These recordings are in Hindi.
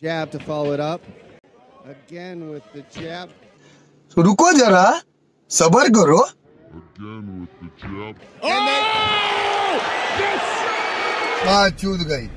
Jab to follow it up. Again with the jab. तो रुको जरा, सबर करो। हाँ, चूत गई।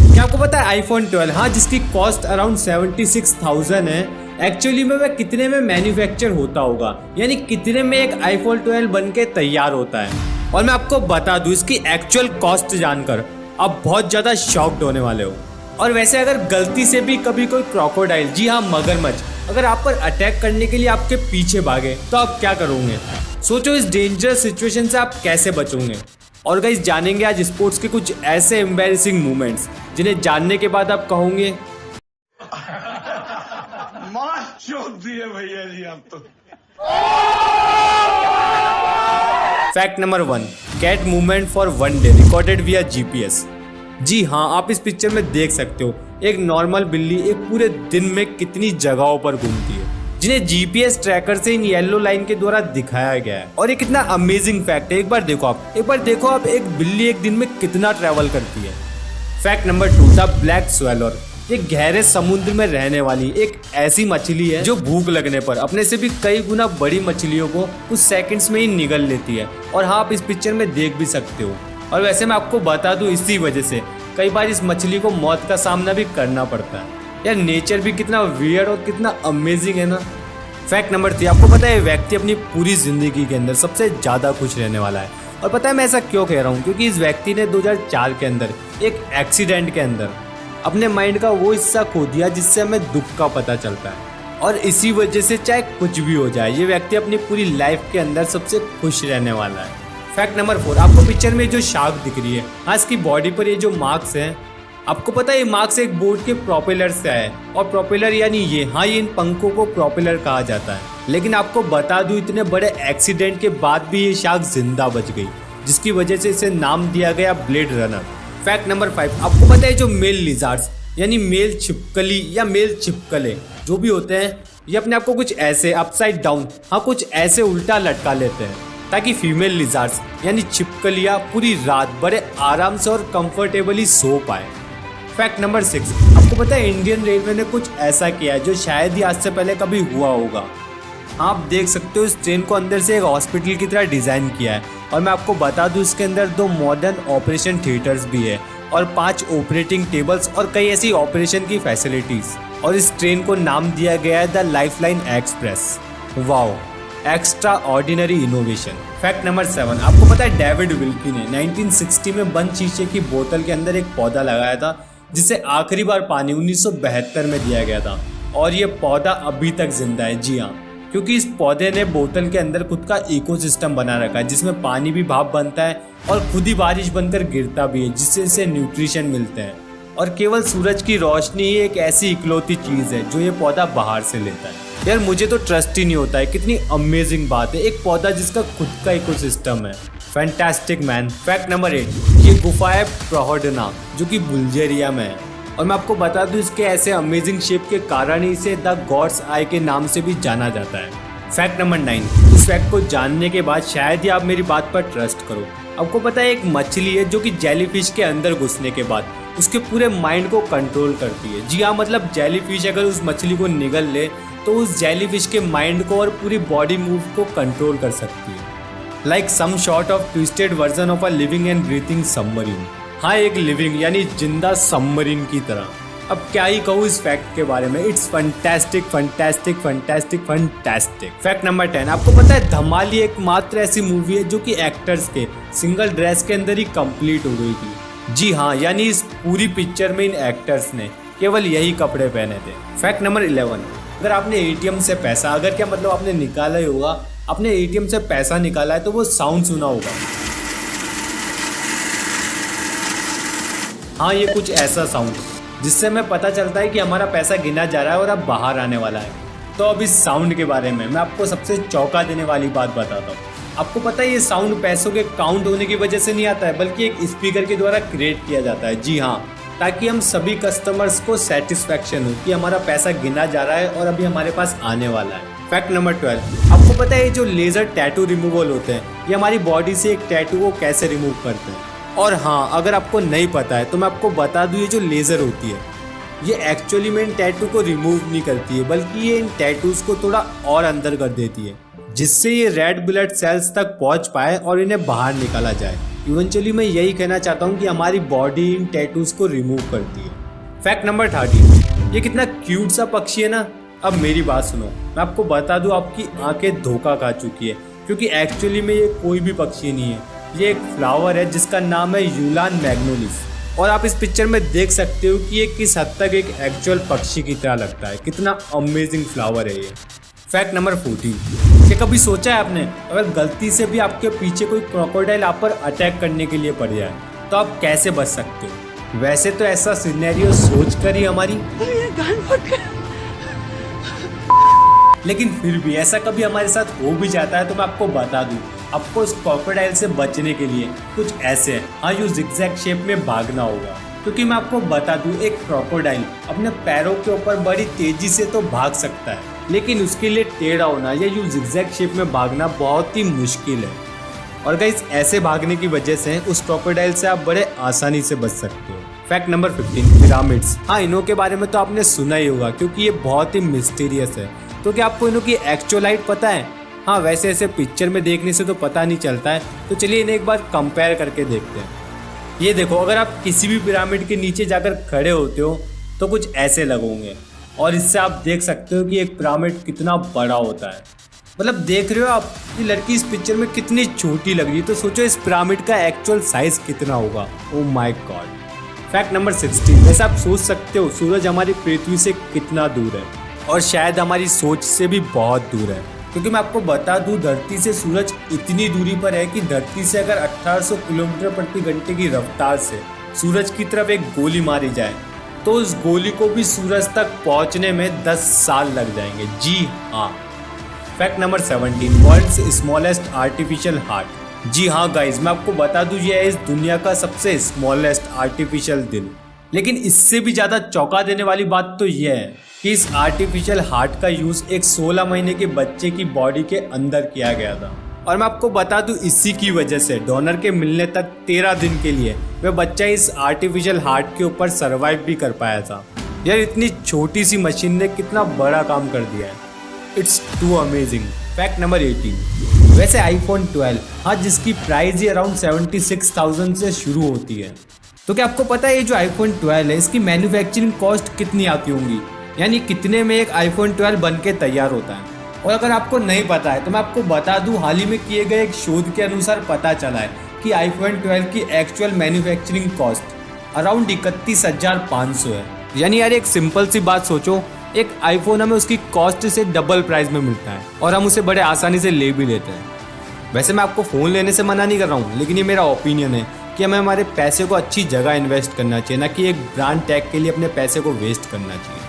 क्या आपको पता है आईफोन 12, हाँ, जिसकी कॉस्ट अराउंड 76,000 है, एक्चुअली में वह कितने में मैन्युफैक्चर होता होगा, यानी कितने में एक आईफोन 12 बन के तैयार होता है। और मैं आपको बता दूं, इसकी एक्चुअल कॉस्ट जानकर आप बहुत ज्यादा शॉक्ड होने वाले हो। और वैसे अगर गलती से भी कभी कोई क्रोकोडाइल, जी हाँ मगरमच्छ, अगर आप पर अटैक करने के लिए आपके पीछे भागे तो आप क्या करोगे? सोचो इस डेंजरस सिचुएशन से आप कैसे बचोगे। और गाइस जानेंगे आज स्पोर्ट्स के कुछ ऐसे एम्बैरेसिंग मोमेंट्स जिन्हें जानने के बाद आप कहोगे मार चोट दिए भैया जी आप तो। Fact number 1, cat movement for 1 day recorded via GPS. जी हाँ, आप इस पिक्चर में देख सकते हो एक नॉर्मल बिल्ली एक पूरे दिन में कितनी जगहों पर घूमती है, जिन्हें जीपीएस ट्रैकर से इन येलो लाइन के द्वारा दिखाया गया है। और ये कितना अमेजिंग फैक्ट है, एक बार देखो आप एक बिल्ली एक दिन में कितना ट्रैवल करती है। Fact number 2, the black swallower. ये गहरे समुद्र में रहने वाली एक ऐसी मछली है जो भूख लगने पर अपने से भी कई गुना बड़ी मछलियों को कुछ सेकंड्स में ही निगल लेती है। और हाँ, आप इस पिक्चर में देख भी सकते हो। और वैसे मैं आपको बता दूं, इसी वजह से कई बार इस मछली को मौत का सामना भी करना पड़ता है। यार नेचर भी कितना वियर्ड और कितना अमेजिंग है ना। फैक्ट नंबर 3, आपको पता है व्यक्ति अपनी पूरी जिंदगी के अंदर सबसे ज्यादा खुश रहने वाला है। और पता है मैं ऐसा क्यों कह रहा हूँ? क्योंकि इस व्यक्ति ने 2004 के अंदर एक एक्सीडेंट के अंदर अपने माइंड का वो हिस्सा खो दिया जिससे हमें दुख का पता चलता है। और इसी वजह से चाहे कुछ भी हो जाए, ये व्यक्ति अपनी पूरी लाइफ के अंदर सबसे खुश रहने वाला है। फैक्ट नंबर 4, आपको पिक्चर में जो शार्क दिख रही है, हाँ, इसकी बॉडी पर ये जो मार्क्स हैं, आपको पता है ये मार्क्स एक बोट के प्रोपेलर से आए। और प्रोपेलर यानी ये, हाँ, ये इन पंखों को प्रोपेलर कहा जाता है। लेकिन आपको बता दूं, इतने बड़े एक्सीडेंट के बाद भी ये शार्क जिंदा बच गई, जिसकी वजह से इसे नाम दिया गया ब्लेड रनर। फैक्ट नंबर 5, आपको पता है जो मेल लिजार्ड्स यानी मेल छिपकली या मेल छिपकले जो भी होते हैं, ये अपने आप को कुछ ऐसे अपसाइड डाउन, हाँ, कुछ ऐसे उल्टा लटका लेते हैं ताकि फीमेल लिजार्ड्स यानी छिपकलियां पूरी रात बड़े आराम से और कंफर्टेबली सो पाए। फैक्ट नंबर 6, आपको पता है इंडियन रेलवे ने कुछ ऐसा किया है जो शायद ही आज से पहले कभी हुआ होगा। आप देख सकते हो इस ट्रेन को अंदर से एक हॉस्पिटल की तरह डिजाइन किया है। और मैं आपको बता दूं, इसके अंदर 2 मॉडर्न ऑपरेशन थिएटर्स भी है और 5 ऑपरेटिंग टेबल्स और कई ऐसी ऑपरेशन की फैसिलिटीज। और इस ट्रेन को नाम दिया गया है the lifeline express. Wow, extra ordinary innovation. Fact number 7, आपको पता है डेविड विल्की ने 1960 में बंद शीशे की बोतल के अंदर एक पौधा लगाया था जिसे आखिरी बार पानी 1972 में दिया गया था। और ये पौधा अभी तक जिंदा है, जी हाँ, क्योंकि इस पौधे ने बोतल के अंदर खुद का इकोसिस्टम बना रखा है जिसमें पानी भी भाप बनता है और खुद ही बारिश बनकर गिरता भी है, जिससे इसे न्यूट्रिशन मिलते हैं। और केवल सूरज की रोशनी ही एक ऐसी इकलौती चीज है जो ये पौधा बाहर से लेता है। यार मुझे तो ट्रस्ट ही नहीं होता है, कितनी अमेजिंग बात है, एक पौधा जिसका खुद का इकोसिस्टम है। Fantastic man. फैक्ट नंबर 8, ये गुफा है प्रोहोडना जो कि बुल्गारिया में है। और मैं आपको बता दूं, इसके ऐसे अमेजिंग शेप के कारण ही इसे द गॉड्स आई के नाम से भी जाना जाता है। फैक्ट नंबर 9, इस फैक्ट को जानने के बाद शायद ही आप मेरी बात पर ट्रस्ट करो। आपको पता है एक मछली है जो कि जेलीफिश के अंदर घुसने के बाद उसके पूरे माइंड को कंट्रोल करती है। जी हाँ, मतलब जेलीफिश अगर उस मछली को निगल ले तो उस जेलीफिश के माइंड को और पूरी बॉडी मूव को कंट्रोल कर सकती है। Like some sort of twisted version of a living and breathing submarine. हाँ, एक लिविंग यानी जिंदा सबमरीन की तरह। अब क्या ही कहूँ इस फैक्ट के बारे में, it's fantastic fantastic fantastic fantastic. Fact number 10, आपको पता है धमाल ही एकमात्र ऐसी मूवी है जो कि एक्टर्स के सिंगल ड्रेस के अंदर ही कंप्लीट हो गई थी। जी हाँ, यानी इस पूरी पिक्चर में इन एक्टर्स ने केवल यही कपड़े पहने थे। फैक्ट नंबर 11, अगर आपने एटीएम से पैसा, अगर क्या मतलब आपने निकाला ही होगा, आपने एटीएम से पैसा निकाला है तो वो साउंड सुना होगा। हाँ, ये कुछ ऐसा साउंड जिससे हमें पता चलता है कि हमारा पैसा गिना जा रहा है और अब बाहर आने वाला है। तो अब इस साउंड के बारे में मैं आपको सबसे चौंका देने वाली बात बताता हूँ। आपको पता है ये साउंड पैसों के काउंट होने की वजह से नहीं आता है, बल्कि एक स्पीकर के द्वारा क्रिएट किया जाता है। जी हाँ, ताकि हम सभी कस्टमर्स को सेटिस्फेक्शन हो कि हमारा पैसा गिना जा रहा है और अभी हमारे पास आने वाला है। फैक्ट नंबर 12, आपको पता है ये जो लेजर टैटू रिमूवल होते हैं, ये हमारी बॉडी से एक टैटू को कैसे रिमूव करते हैं। और हाँ, अगर आपको नहीं पता है तो मैं आपको बता दूं, ये जो लेज़र होती है ये एक्चुअली में इन टैटू को रिमूव नहीं करती है, बल्कि ये इन टैटूज को थोड़ा और अंदर कर देती है, जिससे ये रेड ब्लड सेल्स तक पहुंच पाए और इन्हें बाहर निकाला जाए। इवेंचुअली मैं यही कहना चाहता हूँ कि हमारी बॉडी इन टैटूज को रिमूव करती है। फैक्ट नंबर 13, ये कितना क्यूट सा पक्षी है ना। अब मेरी बात सुनो, मैं आपको बता दूं, आपकी आंखें धोखा खा चुकी है, क्योंकि एक्चुअली में ये कोई भी पक्षी नहीं है, ये एक फ्लावर है जिसका नाम है यूलान मैग्नोलिस। और आप इस पिक्चर में देख सकते हो कि ये किस हद तक एक एक्चुअल पक्षी की तरह लगता है। कितना अमेजिंग फ्लावर है ये। फैक्ट नंबर 14, क्या कभी सोचा है आपने, अगर गलती से भी आपके पीछे कोई क्रोकोडाइल आप पर अटैक करने के लिए पड़ जाए तो आप कैसे बच सकते हो? वैसे तो ऐसा सिनेरियो सोच कर ही हमारी लेकिन फिर भी ऐसा कभी हमारे साथ हो भी जाता है तो मैं आपको बता दूं, आपको इस क्रोकोडाइल से बचने के लिए कुछ ऐसे हाँ यू जिगजैग शेप में भागना होगा। क्योंकि मैं आपको बता दूं, एक क्रोकोडाइल अपने पैरों के ऊपर बड़ी तेजी से तो भाग सकता है, लेकिन उसके लिए टेढ़ा होना या यू जिगजैग शेप में भागना बहुत ही मुश्किल है। और गाइस, ऐसे भागने की वजह से उस क्रोकोडाइल से आप बड़े आसानी से बच सकते हो। Fact number 15, pyramids. हाँ, इन्हों के बारे में तो आपने सुना ही होगा क्योंकि ये बहुत ही मिस्टीरियस है। तो क्या आपको इन्हों की एक्चुअल हाइट पता है? हाँ, वैसे ऐसे पिक्चर में देखने से तो पता नहीं चलता है, तो चलिए इन्हें एक बार कंपेयर करके देखते हैं। ये देखो, अगर आप किसी भी पिरामिड के नीचे जाकर खड़े होते हो तो कुछ ऐसे लगोगे, और इससे आप देख सकते हो कि एक पिरामिड कितना बड़ा होता है। मतलब देख रहे हो आप, ये लड़की इस पिक्चर में कितनी छोटी लग रही है, तो सोचो इस पिरामिड का एक्चुअल साइज कितना होगा। Oh my God. Fact number 16, वैसे आप सोच सकते हो सूरज हमारी पृथ्वी से कितना दूर है, और शायद हमारी सोच से भी बहुत दूर है। क्योंकि मैं आपको बता दूं, धरती से सूरज इतनी दूरी पर है कि धरती से अगर 1800 किलोमीटर प्रति घंटे की रफ्तार से सूरज की तरफ एक गोली मारी जाए तो उस गोली को भी सूरज तक पहुंचने में 10 साल लग जाएंगे। जी हाँ। Fact number 17, world's smallest artificial heart. जी हाँ गाइज, मैं आपको बता दूं, ये है इस दुनिया का सबसे स्मॉलेस्ट आर्टिफिशियल दिल। लेकिन इससे भी ज़्यादा चौंका देने वाली बात तो यह है कि इस आर्टिफिशियल हार्ट का यूज़ एक 16 महीने के बच्चे की बॉडी के अंदर किया गया था। और मैं आपको बता दूं, इसी की वजह से डोनर के मिलने तक 13 दिन के लिए वह बच्चा इस आर्टिफिशियल हार्ट के ऊपर सर्वाइव भी कर पाया था। यार, इतनी छोटी सी मशीन ने कितना बड़ा काम कर दिया है। It's too amazing. Fact number 18, वैसे आईफोन 12, हाँ, जिसकी प्राइस ही अराउंड 76,000 से शुरू होती है। तो क्या आपको पता है ये जो आईफोन 12 है, इसकी मैन्युफैक्चरिंग कॉस्ट कितनी आती होंगी? यानी कितने में एक आईफोन 12 बन के तैयार होता है? और अगर आपको नहीं पता है तो मैं आपको बता दूं, हाल ही में किए गए एक शोध के अनुसार पता चला है कि आईफोन 12 की एक्चुअल मैन्युफैक्चरिंग कॉस्ट अराउंड 31,500 है। यानी यार, एक सिंपल सी बात सोचो, एक आईफोन हमें उसकी कॉस्ट से डबल प्राइस में मिलता है और हम उसे बड़े आसानी से ले भी लेते हैं। वैसे मैं आपको फ़ोन लेने से मना नहीं कर रहा हूँ, लेकिन ये मेरा ओपिनियन है कि हमें हमारे पैसे को अच्छी जगह इन्वेस्ट करना चाहिए, ना कि एक ब्रांड टैग के लिए अपने पैसे को वेस्ट करना चाहिए।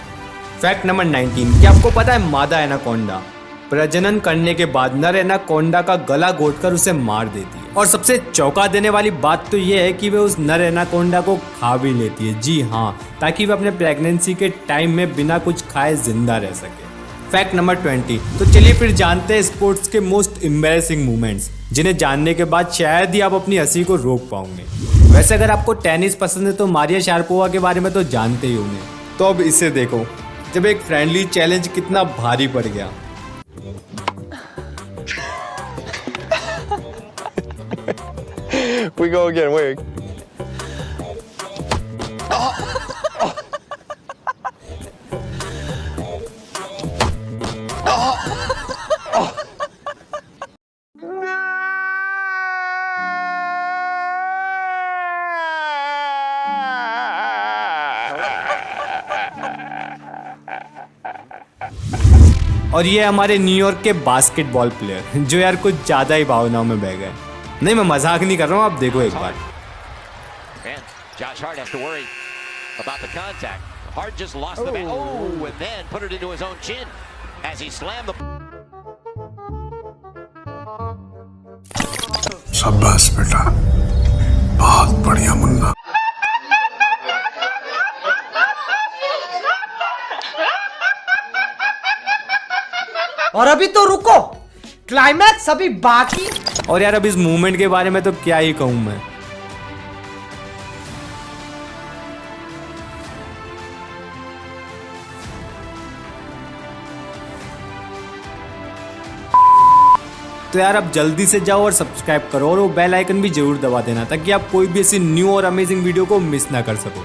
फैक्ट नंबर 19, क्या आपको पता है मादा एनाकोंडा प्रजनन करने के बाद नर एनाकोंडा का गला घोंटकर उसे मार देती है। और सबसे चौंका देने वाली बात तो यह है कि वे उस नर एनाकोंडा को खा भी लेती है। जी हाँ, ताकि वे अपने प्रेगनेंसी के टाइम में बिना कुछ खाए जिंदा रह सके। फैक्ट नंबर 20, तो चलिए फिर जानते हैं स्पोर्ट्स के मोस्ट एम्बैरेसिंग मोमेंट्स, जिन्हें जानने के बाद शायद ही आप अपनी हंसी को रोक पाओगे। वैसे अगर आपको टेनिस पसंद है तो मारिया शारापोवा के बारे में तो जानते ही होंगे। तो अब इसे देखो, जब एक फ्रेंडली चैलेंज कितना भारी पड़ गया। We go again, wait. और ये हमारे न्यूयॉर्क के बास्केटबॉल प्लेयर, जो यार कुछ ज़्यादा ही भावनाओं में बह गए। नहीं, मैं मजाक नहीं कर रहा हूँ, आप देखो एक बार। Josh Hart has to worry about the contact. Hart just lost the bat. Oh, and then put it into his own chin as he slammed the. शाबाश बेटा, बहुत बढ़िया मुन्ना। और अभी तो रुको, क्लाइमैक्स अभी बाकी। और यार, अब इस मूवमेंट के बारे में तो क्या ही कहूँ मैं। तो यार अब जल्दी से जाओ और सब्सक्राइब करो और वो बेल आइकन भी जरूर दबा देना ताकि आप कोई भी ऐसी न्यू और अमेजिंग वीडियो को मिस ना कर सको।